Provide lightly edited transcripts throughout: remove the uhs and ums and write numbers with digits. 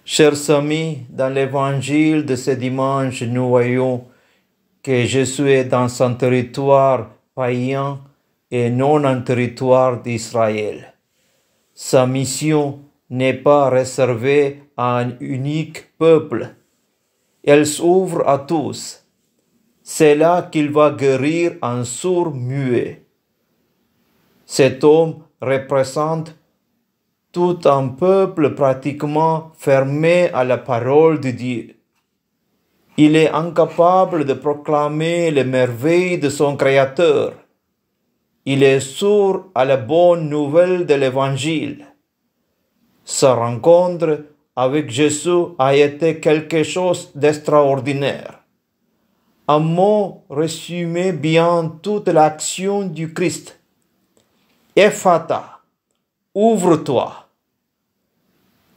Chers amis, dans l'évangile de ce dimanche, nous voyons que Jésus est dans un territoire païen et non un territoire d'Israël. Sa mission n'est pas réservée à un unique peuple. Elle s'ouvre à tous. C'est là qu'il va guérir un sourd muet. Cet homme représente tout un peuple pratiquement fermé à la parole de Dieu. Il est incapable de proclamer les merveilles de son Créateur. Il est sourd à la bonne nouvelle de l'Évangile. Sa rencontre avec Jésus a été quelque chose d'extraordinaire. Un mot résumait bien toute l'action du Christ. Ephata, ouvre-toi.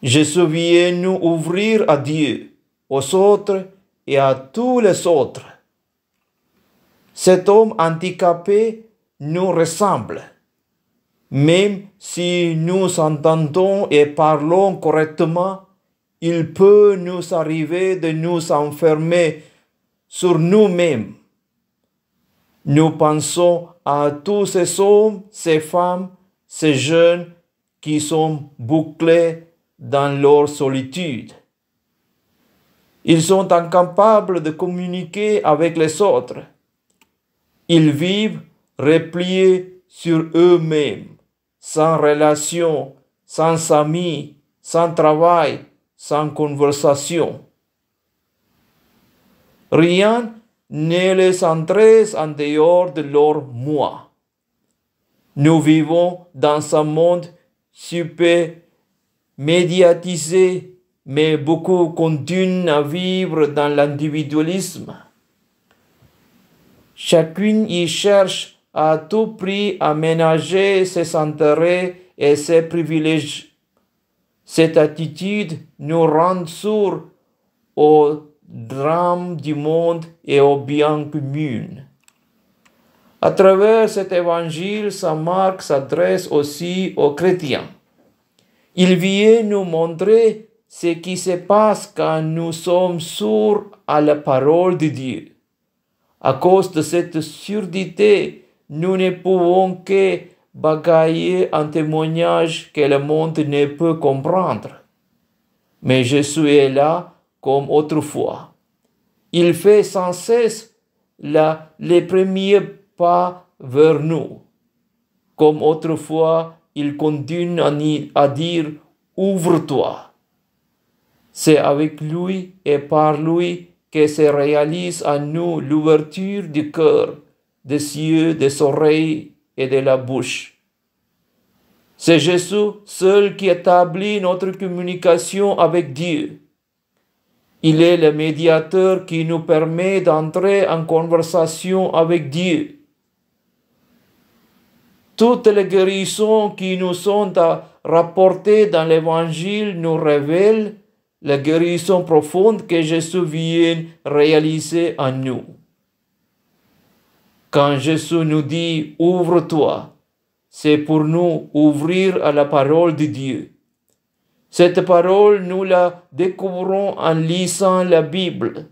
Jésus vient nous ouvrir à Dieu, aux autres et à tous les autres. Cet homme handicapé nous ressemble. Même si nous entendons et parlons correctement, il peut nous arriver de nous enfermer sur nous-mêmes. Nous pensons à tous ces hommes, ces femmes, ces jeunes qui sont bouclés dans leur solitude. Ils sont incapables de communiquer avec les autres. Ils vivent repliés sur eux-mêmes, sans relation, sans amis, sans travail, sans conversation. Rien ne les intéresse en dehors de leur moi. Nous vivons dans un monde super médiatisé, mais beaucoup continuent à vivre dans l'individualisme. Chacun y cherche à tout prix à ménager ses intérêts et ses privilèges. Cette attitude nous rend sourds au drame du monde et au bien commun. À travers cet évangile, Saint Marc s'adresse aussi aux chrétiens. Il vient nous montrer ce qui se passe quand nous sommes sourds à la parole de Dieu. À cause de cette surdité, nous ne pouvons que bagailler un témoignage que le monde ne peut comprendre. Mais Jésus est là comme autrefois. Il fait sans cesse les premiers pas vers nous. Comme autrefois, il continue à dire « Ouvre-toi ». C'est avec lui et par lui que se réalise en nous l'ouverture du cœur, des yeux, des oreilles et de la bouche. C'est Jésus seul qui établit notre communication avec Dieu. Il est le médiateur qui nous permet d'entrer en conversation avec Dieu. Toutes les guérisons qui nous sont rapportées dans l'Évangile nous révèlent la guérison profonde que Jésus vient réaliser en nous. Quand Jésus nous dit « Ouvre-toi », c'est pour nous ouvrir à la parole de Dieu. Cette parole, nous la découvrons en lisant la Bible.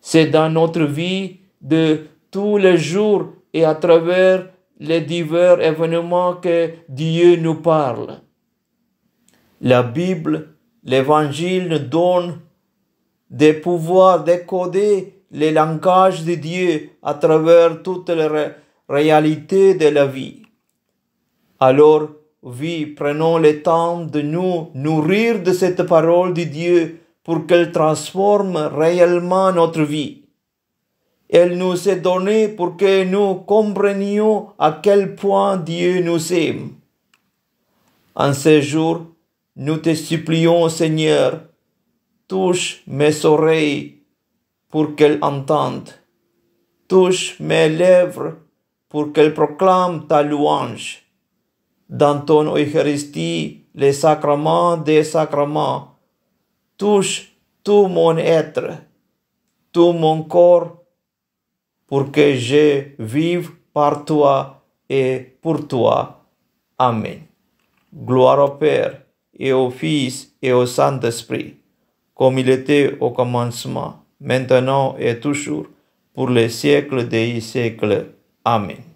C'est dans notre vie de tous les jours et à travers les divers événements que Dieu nous parle. La Bible, l'Évangile nous donne des pouvoirs décoder le langage de Dieu à travers toutes les réalités de la vie. Alors, oui, prenons le temps de nous nourrir de cette parole de Dieu pour qu'elle transforme réellement notre vie. Elle nous est donnée pour que nous comprenions à quel point Dieu nous aime. En ce jour, nous te supplions, Seigneur, touche mes oreilles pour qu'elles entendent. Touche mes lèvres pour qu'elles proclament ta louange. Dans ton Eucharistie, les sacrements des sacrements, touche tout mon être, tout mon corps, pour que je vive par toi et pour toi. Amen. Gloire au Père, et au Fils et au Saint-Esprit, comme il était au commencement, maintenant et toujours, pour les siècles des siècles. Amen.